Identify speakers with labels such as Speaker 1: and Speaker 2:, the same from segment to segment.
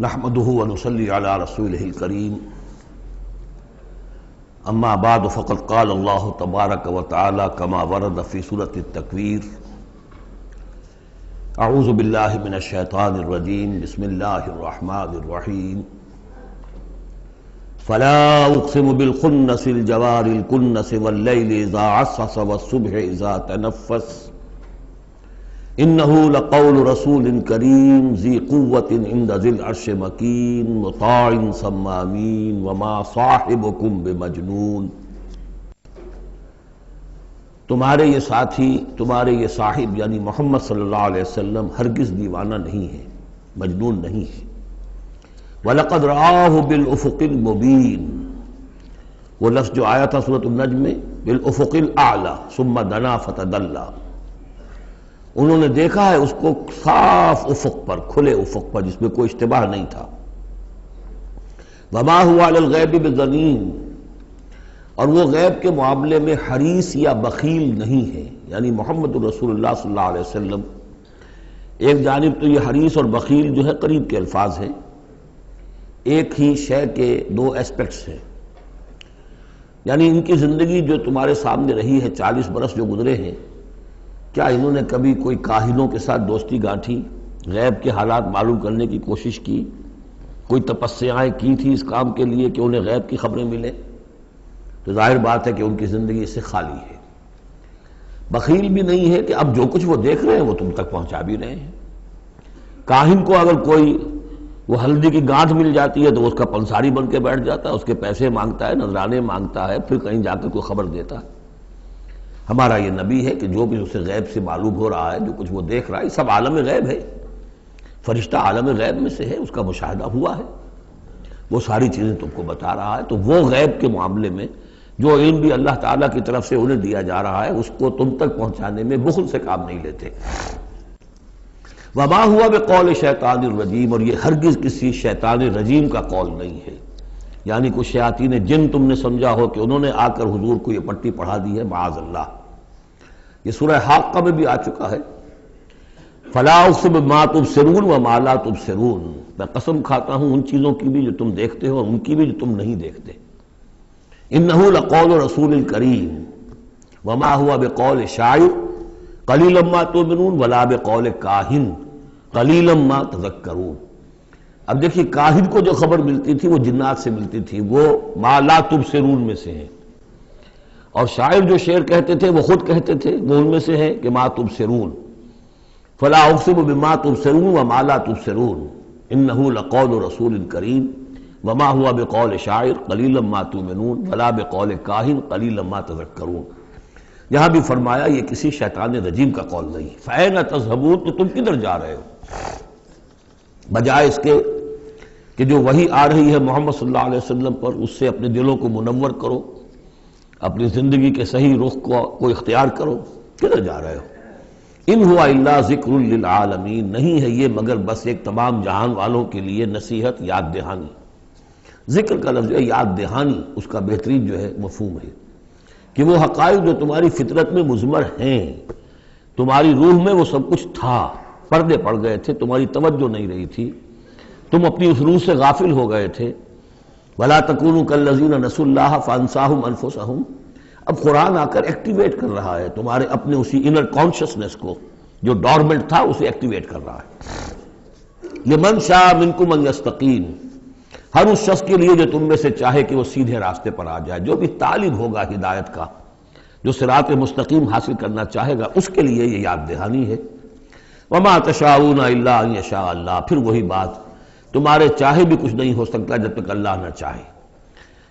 Speaker 1: نحمده ونصلي على رسوله الكريم اما بعد فقد قال الله تبارك وتعالى كما ورد في سورة التكوير اعوذ بالله من الشيطان الرجيم بسم الله الرحمن الرحيم فلا اقسم بالخنس الجوار الكنس والليل اذا عسعس والصبح اذا تنفس انه لقول رسول کریم ذی قوة عند ذی العرش مکین مطاع ثم امین وما صاحبکم بمجنون۔ تمہارے یہ ساتھی، تمہارے یہ صاحب یعنی محمد صلی اللہ علیہ وسلم ہرگز دیوانہ نہیں ہے، مجنون نہیں ہے۔ وَلَقَدْ رَآهُ بِالْأُفُقِ الْمُبِينِ، وہ لفظ جو آیا تھا سورۃ النجم میں، بِالْأُفُقِ الْأَعْلَى ثُمَّ دَنَا فَتَدَلَّى، انہوں نے دیکھا ہے اس کو صاف افق پر، کھلے افق پر جس میں کوئی اشتباہ نہیں تھا۔ وَمَا هُوَ عَلَى الْغَيْبِ بِضَنِينٍ، اور وہ غیب کے معاملے میں حریص یا بخیل نہیں ہے، یعنی محمد الرسول اللہ صلی اللہ علیہ وسلم ایک جانب تو یہ حریص اور بخیل جو ہے قریب کے الفاظ ہیں، ایک ہی شے کے دو ایسپیکٹس ہیں، یعنی ان کی زندگی جو تمہارے سامنے رہی ہے 40 برس جو گزرے ہیں، کیا انہوں نے کبھی کوئی کاہنوں کے ساتھ دوستی گانٹھی، غیب کے حالات معلوم کرنے کی کوشش کی، کوئی تپسیائیں کی تھی اس کام کے لیے کہ انہیں غیب کی خبریں ملیں؟ تو ظاہر بات ہے کہ ان کی زندگی اس سے خالی ہے۔ بخیل بھی نہیں ہے کہ اب جو کچھ وہ دیکھ رہے ہیں وہ تم تک پہنچا بھی رہے ہیں۔ کاہن کو اگر کوئی وہ ہلدی کی گانٹھ مل جاتی ہے تو اس کا پنساری بن کے بیٹھ جاتا ہے، اس کے پیسے مانگتا ہے، نذرانے مانگتا ہے، پھر کہیں جا کر کوئی خبر دیتا ہے۔ ہمارا یہ نبی ہے کہ جو بھی اسے غیب سے معلوم ہو رہا ہے، جو کچھ وہ دیکھ رہا ہے، سب عالم غیب ہے، فرشتہ عالم غیب میں سے ہے، اس کا مشاہدہ ہوا ہے، وہ ساری چیزیں تم کو بتا رہا ہے۔ تو وہ غیب کے معاملے میں جو علم بھی اللہ تعالیٰ کی طرف سے انہیں دیا جا رہا ہے، اس کو تم تک پہنچانے میں بخل سے کام نہیں لیتے۔ وما ہوا بقول شیطان الرجیم، اور یہ ہرگز کسی شیطان رجیم کا قول نہیں ہے، یعنی کچھ شیاطین جن تم نے سمجھا ہو کہ انہوں نے آ کر حضور کو یہ پٹی پڑھا دی ہے، معاذ اللہ۔ یہ سورہ حاقہ میں بھی آ چکا ہے، فلا اقسم بما تبصرون وما لا تبصرون، میں قسم کھاتا ہوں ان چیزوں کی بھی جو تم دیکھتے ہو اور ان کی بھی جو تم نہیں دیکھتے۔ انہ لقول رسول کریم وما هو بقول شاعر قلیلا ما تؤمنون ولا بقول کاہن قلیلا ما تذکرون۔ اب دیکھیے کاہن کو جو خبر ملتی تھی وہ جنات سے ملتی تھی، وہ ما لا تبصرون میں سے ہیں، اور شاعر جو شعر کہتے تھے وہ خود کہتے تھے وہ ان میں سے ہیں کہ ما تبصرون۔ فلا اقسم بما تبصرون وما لا تبصرون انہ لقول رسول کریم وما هو بقول شاعر قلیلا ما تؤمنون ولا بقول کاہن قلیلا ما تذکرون۔ یہاں بھی فرمایا یہ کسی شیطان رجیم کا قول نہیں۔ فأین تذهبون، تو تم کدھر جا رہے ہو؟ بجائے اس کے کہ جو وحی آ رہی ہے محمد صلی اللہ علیہ وسلم پر، اس سے اپنے دلوں کو منور کرو، اپنی زندگی کے صحیح رخ کو اختیار کرو، کدھر جا رہے ہو؟ ان ہوا الا ذکر للعالمین، نہیں ہے یہ مگر بس ایک تمام جہان والوں کے لیے نصیحت، یاد دہانی۔ ذکر کا لفظ ہے یاد دہانی، اس کا بہترین جو ہے مفہوم ہے کہ وہ حقائق جو تمہاری فطرت میں مضمر ہیں، تمہاری روح میں وہ سب کچھ تھا، پردے پڑ گئے تھے، تمہاری توجہ نہیں رہی تھی، تم اپنی اس روح سے غافل ہو گئے تھے۔ وَلَا تَكُونُوا كَالَّذِينَ نَسُوا اللَّهَ فَأَنسَاهُمْ أَنفُسَهُمْ، اب قرآن آ کر ایکٹیویٹ کر رہا ہے تمہارے اپنے اسی انر کانشسنس کو، جو ڈورمنٹ تھا اسے ایکٹیویٹ کر رہا ہے۔ لِمَنْ شَاءَ مِنْكُمْ أَنْ يَسْتَقِيمَ، ہر اس شخص کے لیے جو تم میں سے چاہے کہ وہ سیدھے راستے پر آ جائے، جو بھی طالب ہوگا ہدایت کا، جو صراط مستقیم حاصل کرنا چاہے گا، اس کے لیے یہ یاد دہانی ہے۔ وَمَا تَشَاءُونَ إِلَّا أَن يَشَاءَ اللَّهُ، پھر وہی بات، تمہارے چاہے بھی کچھ نہیں ہو سکتا جب تک اللہ نہ چاہے۔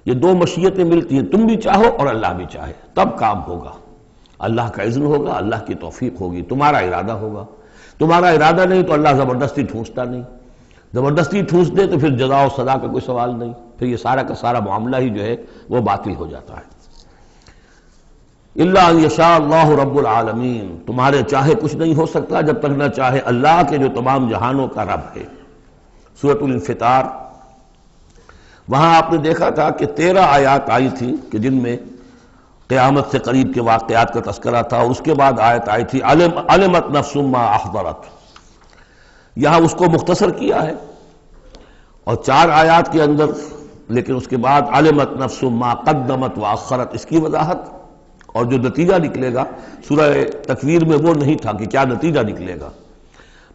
Speaker 1: یہ دو مشیتیں ملتی ہیں، تم بھی چاہو اور اللہ بھی چاہے، تب کام ہوگا۔ اللہ کا اذن ہوگا، اللہ کی توفیق ہوگی، تمہارا ارادہ ہوگا۔ تمہارا ارادہ نہیں تو اللہ زبردستی ٹھونستا نہیں، زبردستی ٹھونس دے تو پھر جزا و سزا کا کوئی سوال نہیں، پھر یہ سارا کا سارا معاملہ ہی جو ہے وہ باطل ہو جاتا ہے۔ الا ان یشاء اللہ رب العالمین، تمہارے چاہے کچھ نہیں ہو سکتا جب تک نہ چاہے اللہ کے جو تمام جہانوں کا رب ہے۔ سورۃ الانفطار، وہاں آپ نے دیکھا تھا کہ 13 آیات آئی تھی کہ جن میں قیامت سے قریب کے واقعات کا تذکرہ تھا، اور اس کے بعد آیت آئی تھی علمت نفس ما احضرت، یہاں اس کو مختصر کیا ہے اور 4 آیات کے اندر، لیکن اس کے بعد علمت نفس ما قدمت واخرت، اس کی وضاحت، اور جو نتیجہ نکلے گا سورہ تکویر میں وہ نہیں تھا کہ کیا نتیجہ نکلے گا،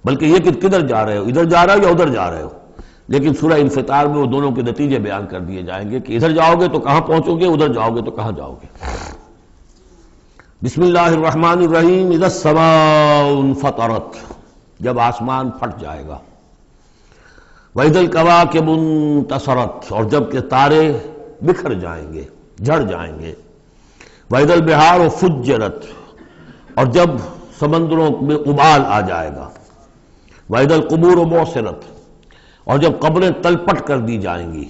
Speaker 1: بلکہ یہ کہ کدھر جا رہے ہو، ادھر جا رہے ہو یا ادھر جا رہے ہو، لیکن سورہ انفطار میں وہ دونوں کے نتیجے بیان کر دیے جائیں گے کہ ادھر جاؤ گے تو کہاں پہنچو گے، ادھر جاؤ گے تو کہاں جاؤ گے۔ بسم اللہ الرحمن الرحیم، اذا السماء انفطرت، جب آسمان پھٹ جائے گا، وَإِذَا الْكَوَاكِبُ انتَثَرَتْ، اور جب کہ تارے بکھر جائیں گے، جھڑ جائیں گے، وَإِذَا الْبِحَارُ فُجِّرَتْ، اور جب سمندروں میں ابال آ جائے گا، وَإِذَا الْقُبُورُ بُعْثِرَتْ، اور جب قبریں تلپٹ کر دی جائیں گی،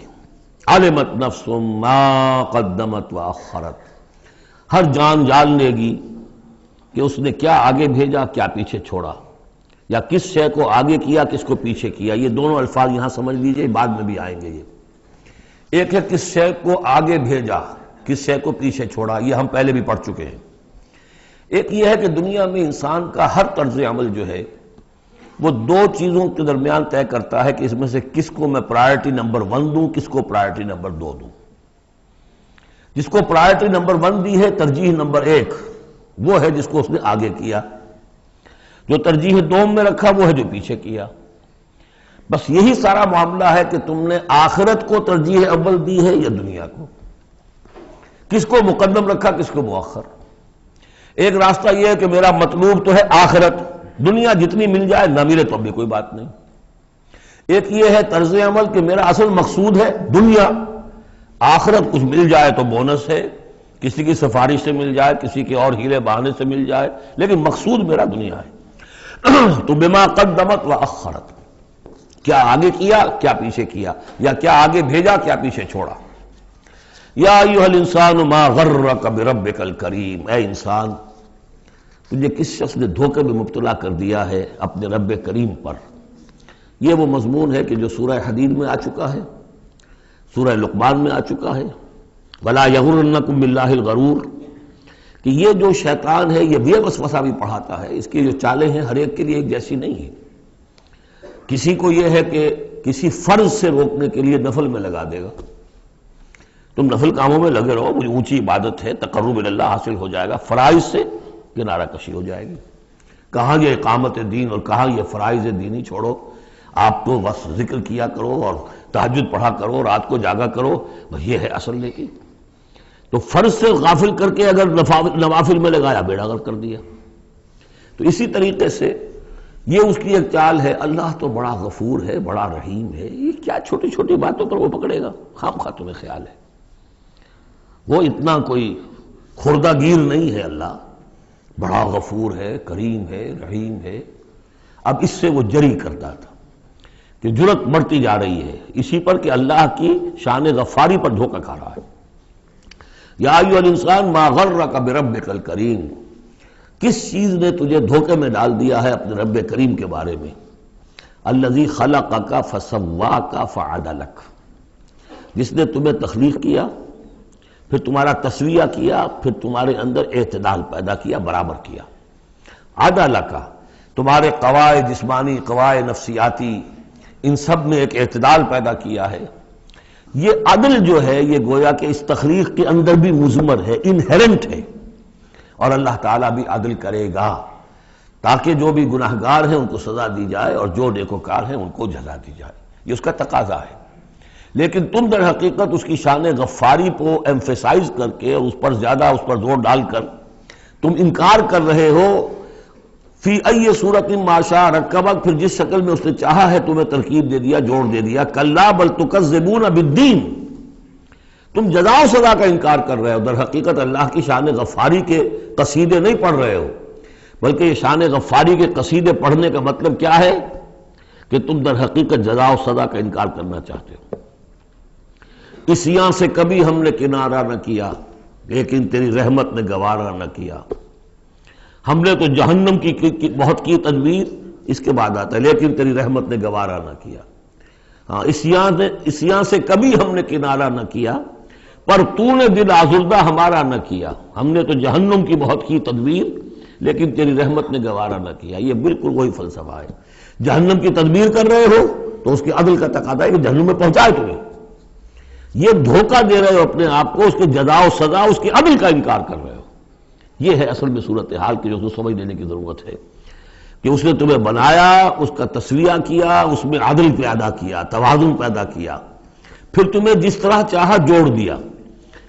Speaker 1: عَلِمَتْ نَفْسٌ مَا قَدَّمَتْ وَأَخَّرَتْ، ہر جان جان لے گی کہ اس نے کیا آگے بھیجا کیا پیچھے چھوڑا، یا کس شے کو آگے کیا کس کو پیچھے کیا۔ یہ دونوں الفاظ یہاں سمجھ لیجئے، بعد میں بھی آئیں گے۔ یہ ایک ہے کس شے کو آگے بھیجا، کس شے کو پیچھے چھوڑا، یہ ہم پہلے بھی پڑھ چکے ہیں۔ ایک یہ ہے کہ دنیا میں انسان کا ہر طرز عمل جو ہے وہ 2 چیزوں کے درمیان طے کرتا ہے کہ اس میں سے کس کو میں پرائرٹی نمبر 1 دوں، کس کو پرائرٹی نمبر 2 دوں۔ جس کو پرائرٹی نمبر 1 دی ہے، ترجیح نمبر 1، وہ ہے جس کو اس نے آگے کیا، جو ترجیح 2 میں رکھا وہ ہے جو پیچھے کیا۔ بس یہی سارا معاملہ ہے کہ تم نے آخرت کو ترجیح اول دی ہے یا دنیا کو، کس کو مقدم رکھا کس کو مؤخر۔ ایک راستہ یہ ہے کہ میرا مطلوب تو ہے آخرت، دنیا جتنی مل جائے نہ ملے تو بھی کوئی بات نہیں۔ ایک یہ ہے طرز عمل کہ میرا اصل مقصود ہے دنیا، آخرت کچھ مل جائے تو بونس ہے، کسی کی سفارش سے مل جائے، کسی کے اور ہیلے بہانے سے مل جائے، لیکن مقصود میرا دنیا ہے۔ تو بما قدمت واخرت، کیا آگے کیا کیا پیچھے کیا، یا کیا آگے بھیجا کیا پیچھے چھوڑا۔ یا ایھا الانسان ما غرک بربک الکریم، اے انسان تجھے کس شخص نے دھوکے میں مبتلا کر دیا ہے اپنے رب کریم پر۔ یہ وہ مضمون ہے کہ جو سورہ حدید میں آ چکا ہے، سورہ لقمان میں آ چکا ہے، ولا یغرنکم باللہ الغرور، کہ یہ جو شیطان ہے یہ وسوسہ بھی پڑھاتا ہے، اس کی جو چالیں ہیں ہر ایک کے لیے ایک جیسی نہیں ہے۔ کسی کو یہ ہے کہ کسی فرض سے روکنے کے لیے نفل میں لگا دے گا، تم نفل کاموں میں لگے رہو، مجھے اونچی عبادت ہے، تقرب اللہ حاصل ہو جائے گا، فرائض سے کنارہ کشی ہو جائے گی۔ کہاں یہ اقامت دین اور کہاں یہ فرائض دینی چھوڑو، آپ تو بس ذکر کیا کرو اور تہجد پڑھا کرو، رات کو جاگا کرو، بس یہ ہے اصل۔ لیکن تو فرض سے غافل کر کے اگر نوافل میں لگایا بیڑا غرق کر دیا۔ تو اسی طریقے سے یہ اس کی ایک چال ہے، اللہ تو بڑا غفور ہے، بڑا رحیم ہے، یہ کیا چھوٹی چھوٹی باتوں پر وہ پکڑے گا، خام خواہ تمہیں خیال ہے وہ اتنا کوئی خوردہ گیر نہیں ہے، اللہ بڑا غفور ہے، کریم ہے، رحیم ہے۔ اب اس سے وہ جری کرتا تھا کہ جرت بڑھتی جا رہی ہے اسی پر کہ اللہ کی شان غفاری پر دھوکہ کھا رہا ہے۔ یا ایھا الانسان ما غرک بربک الکریم، کس چیز نے تجھے دھوکے میں ڈال دیا ہے اپنے رب کریم کے بارے میں۔ الذی خلقک فسواک فعدلک، جس نے تمہیں تخلیق کیا پھر تمہارا تسویہ کیا، پھر تمہارے اندر اعتدال پیدا کیا، برابر کیا۔ عدلک، تمہارے قواعد جسمانی، قواعد نفسیاتی، ان سب میں ایک اعتدال پیدا کیا ہے۔ یہ عدل جو ہے یہ گویا کہ اس تخلیق کے اندر بھی مضمر ہے، انہیرنٹ ہے، اور اللہ تعالیٰ بھی عدل کرے گا تاکہ جو بھی گناہگار ہیں ان کو سزا دی جائے اور جو نیکوکار ہیں ان کو جزا دی جائے، یہ اس کا تقاضا ہے۔ لیکن تم در حقیقت اس کی شان غفاری کو ایمفیسائز کر کے اس پر زیادہ اس پر زور ڈال کر تم انکار کر رہے ہو۔ فی ای صورت ما شاء رکبک، پھر جس شکل میں اس نے چاہا ہے تمہیں ترکیب دے دیا، جوڑ دے دیا۔ کلا بل تکذبون بالدین، تم جزا و سزا کا انکار کر رہے ہو، در حقیقت اللہ کی شان غفاری کے قصیدے نہیں پڑھ رہے ہو، بلکہ یہ شان غفاری کے قصیدے پڑھنے کا مطلب کیا ہے کہ تم در حقیقت جزا و سزا کا انکار کرنا چاہتے ہو۔ عصیاں سے کبھی ہم نے کنارہ نہ کیا لیکن تیری رحمت نے گوارا نہ کیا۔ ہم نے تو جہنم کی بہت کی تدبیر، اس کے بعد آتا ہے لیکن تیری رحمت نے گوارا نہ کیا۔ ہاں، عصیاں سے کبھی ہم نے کنارہ نہ کیا، پر تو نے دل آزردہ ہمارا نہ کیا۔ ہم نے تو جہنم کی بہت کی تدبیر لیکن تیری رحمت نے گوارا نہ کیا۔ یہ بالکل وہی فلسفہ ہے، جہنم کی تدبیر کر رہے ہو تو اس کے عدل کا تقاضا ہے کہ جہنم میں پہنچائے تمہیں. یہ دھوکہ دے رہے ہو اپنے آپ کو، اس کے جزا و سزا، اس کے عدل کا انکار کر رہے ہو. یہ ہے اصل میں صورتحال کی جو سمجھ لینے کی ضرورت ہے کہ اس نے تمہیں بنایا، اس کا تسویہ کیا، اس میں عدل پیدا کیا، توازن پیدا کیا، پھر تمہیں جس طرح چاہا جوڑ دیا.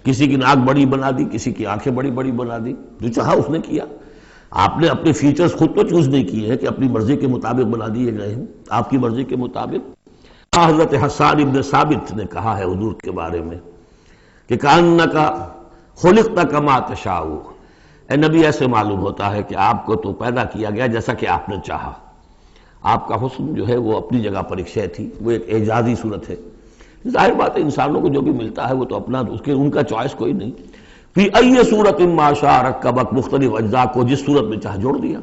Speaker 1: کسی کی ناک بڑی بنا دی، کسی کی آنکھیں بڑی بڑی بنا دی، جو چاہا اس نے کیا. آپ نے اپنے فیچرز خود تو چوز نہیں کیے ہیں کہ اپنی مرضی کے مطابق بنا دیے گئے ہیں، آپ کی مرضی کے مطابق. حضرت حسان ابن ثابت نے کہا ہے حضور کے بارے میں کہ کأنک خلقت کما تشاء، اے نبی ایسے معلوم ہوتا ہے کہ آپ کو تو پیدا کیا گیا جیسا کہ آپ نے چاہا. آپ کا حسن جو ہے وہ اپنی جگہ پر ایک شے تھی، وہ ایک اعجازی صورت ہے. ظاہر بات ہے انسانوں کو جو بھی ملتا ہے وہ تو اپنا، اس کے ان کا چوائس کوئی نہیں. فی ای صورت ما شاء رکبک، مختلف اجزاء کو جس صورت میں چاہ جوڑ دیا.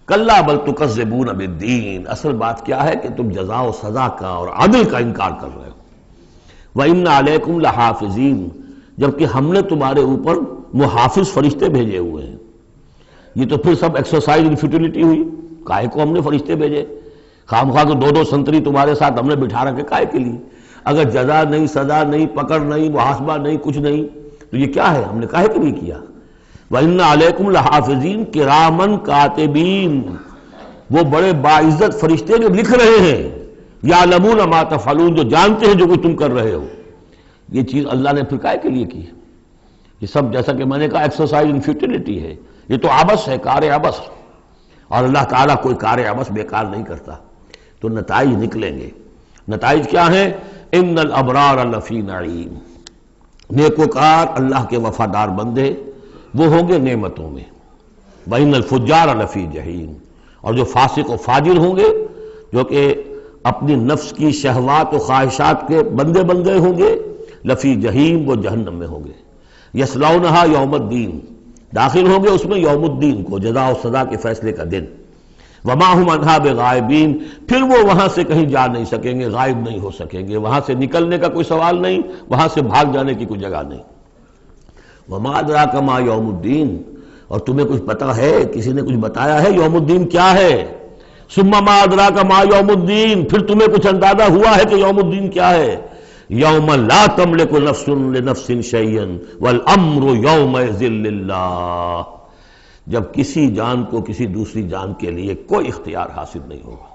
Speaker 1: کلا بل تکذبون بالدین، اصل بات کیا ہے کہ تم جزا و سزا کا اور عدل کا انکار کر رہے ہو. وَإِنَّ عَلَيْكُمْ لَحَافِظِينَ، جبکہ ہم نے تمہارے اوپر محافظ فرشتے بھیجے ہوئے ہیں. یہ تو پھر سب ایکسرسائز ان فیوٹیلٹی ہوئی. کائے کو ہم نے فرشتے بھیجے؟ خامخواہ کو دو دو سنتری تمہارے ساتھ ہم نے بٹھا رکھے کائے کے لیے؟ اگر جزا نہیں، سزا نہیں، پکڑ نہیں، محاسبہ نہیں، کچھ نہیں، تو یہ کیا ہے؟ ہم نے کاہے کے لیے کیا؟ وَإِنَّ عَلَيْكُمْ لَحَافِظِينَ كِرَامًا كَاتِبِينَ، وہ بڑے باعزت فرشتے جو لکھ رہے ہیں، يَعْلَمُونَ مَا تَفْعَلُونَ، جو جانتے ہیں جو کچھ تم کر رہے ہو. یہ چیز اللہ نے پھر کاہے کے لیے کی؟ یہ سب جیسا کہ میں نے کہا ایکسرسائز ان فیوٹیلٹی ہے. یہ تو عبث ہے، کار عبث، اور اللہ تعالیٰ کوئی کار عبث بیکار نہیں کرتا. تو نتائج نکلیں گے. نتائج کیا ہیں؟ ان الابرار لفی نعیم، نیکوکار اللہ کے وفادار بندے وہ ہوں گے نعمتوں میں. وان الفجار لفی جہیم، اور جو فاسق و فاجر ہوں گے، جو کہ اپنی نفس کی شہوات و خواہشات کے بندے بندے ہوں گے، لفی جہیم، وہ جہنم میں ہوں گے. یصلونہا یوم الدین، داخل ہوں گے اس میں یوم الدین کو، جزا و سزا کے فیصلے کا دن. وما ہم عنہا بغائبین، پھر وہ وہاں سے کہیں جا نہیں سکیں گے، غائب نہیں ہو سکیں گے. وہاں سے نکلنے کا کوئی سوال نہیں، وہاں سے بھاگ جانے کی کوئی جگہ نہیں. وما ادراک ما یوم الدین، اور تمہیں کچھ پتہ ہے، کسی نے کچھ بتایا ہے یوم الدین کیا ہے؟ ثم ما ادراک ما یوم الدین، پھر تمہیں کچھ اندازہ ہوا ہے کہ یوم الدین کیا ہے؟ یوم لا تملک نفس لنفس شیئا والامر یومئذ للہ، جب کسی جان کو کسی دوسری جان کے لیے کوئی اختیار حاصل نہیں ہوگا،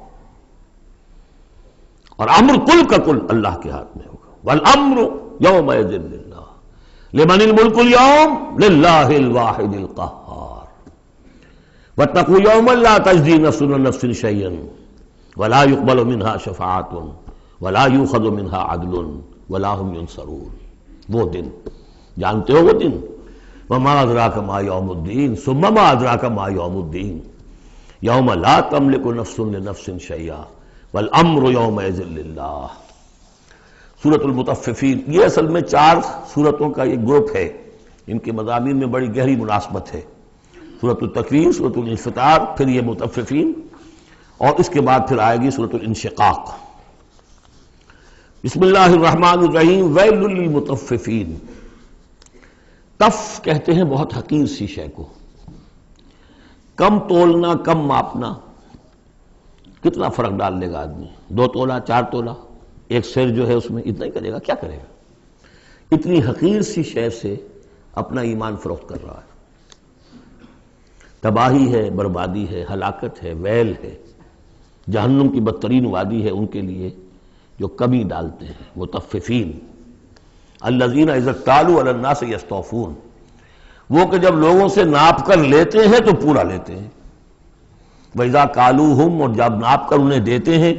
Speaker 1: اور امر کل کا کل اللہ کے ہاتھ میں ہوگا. والامر یومئذ للہ لمن الملک اليوم للہ الواحد القہار. واتقوا یوما لا تجزی نفس عن نفس شیئا ولا يقبل منها شفاعۃ ولا یؤخذ منها عدل ولا هم ينصرون. وہ دن جانتے ہو، وہ دن. وما ادراک ما یوم الدین ثم ما ادراک ما یوم الدین یوم لا تملک نفس لنفس شیئا والامر یومئذ للہ. سورۃ المطففین، یہ اصل میں 4 سورتوں کا ایک گروپ ہے، ان کے مضامین میں بڑی گہری مناسبت ہے. سورۃ التکویر، سورۃ الانفطار، پھر یہ مطففین، اور اس کے بعد پھر آئے گی سورۃ الانشقاق. بسم اللہ الرحمن الرحیم. ویل للمطففین، تف کہتے ہیں بہت حقیر سی شے کو. کم تولنا، کم ماپنا، کتنا فرق ڈال لے گا آدمی؟ 2 تولا، 4 تولا، ایک سیر جو ہے اس میں اتنا ہی کرے گا، کیا کرے گا؟ اتنی حقیر سی شے سے اپنا ایمان فروخت کر رہا ہے. تباہی ہے، بربادی ہے، ہلاکت ہے، ویل ہے. جہنم کی بدترین وادی ہے ان کے لیے جو کمی ڈالتے ہیں. مطففین الذین اذا اکتالوا علی الناس یستوفون، وہ کہ جب لوگوں سے ناپ کر لیتے ہیں تو پورا لیتے ہیں. وَإِذَا كَالُوهُمْ، اور جب ناپ کر انہیں دیتے ہیں،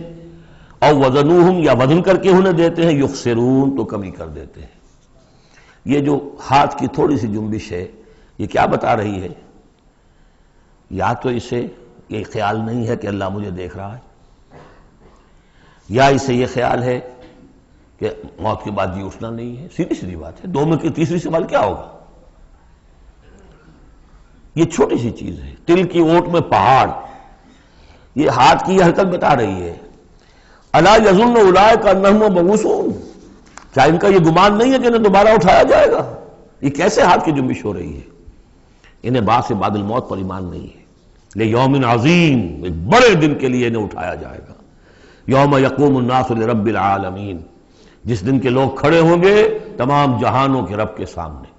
Speaker 1: اور وزنوہم، یا وزن کر کے انہیں دیتے ہیں، یخسرون، تو کمی کر دیتے ہیں. یہ جو ہاتھ کی تھوڑی سی جنبش ہے، یہ کیا بتا رہی ہے؟ یا تو اسے یہ خیال نہیں ہے کہ اللہ مجھے دیکھ رہا ہے، یا اسے یہ خیال ہے کہ موت کے بعد جی اٹھنا نہیں ہے. سیدھی سیدھی بات ہے. 2 میں کی تیسری سوال کیا ہوگا؟ یہ چھوٹی سی چیز ہے، تل کی اوٹ میں پہاڑ. یہ ہاتھ کی یہ حرکت بتا رہی ہے الا یظن اولئک انہم مبعوثون، کیا ان کا یہ گمان نہیں ہے کہ انہیں دوبارہ اٹھایا جائے گا؟ یہ کیسے ہاتھ کی جنبش ہو رہی ہے؟ انہیں بعد سے بعد الموت پر ایمان نہیں ہے. لیوم عظیم، ایک بڑے دن کے لیے انہیں اٹھایا جائے گا. یوم یقوم الناس لرب العالمین، جس دن کے لوگ کھڑے ہوں گے تمام جہانوں کے رب کے سامنے۔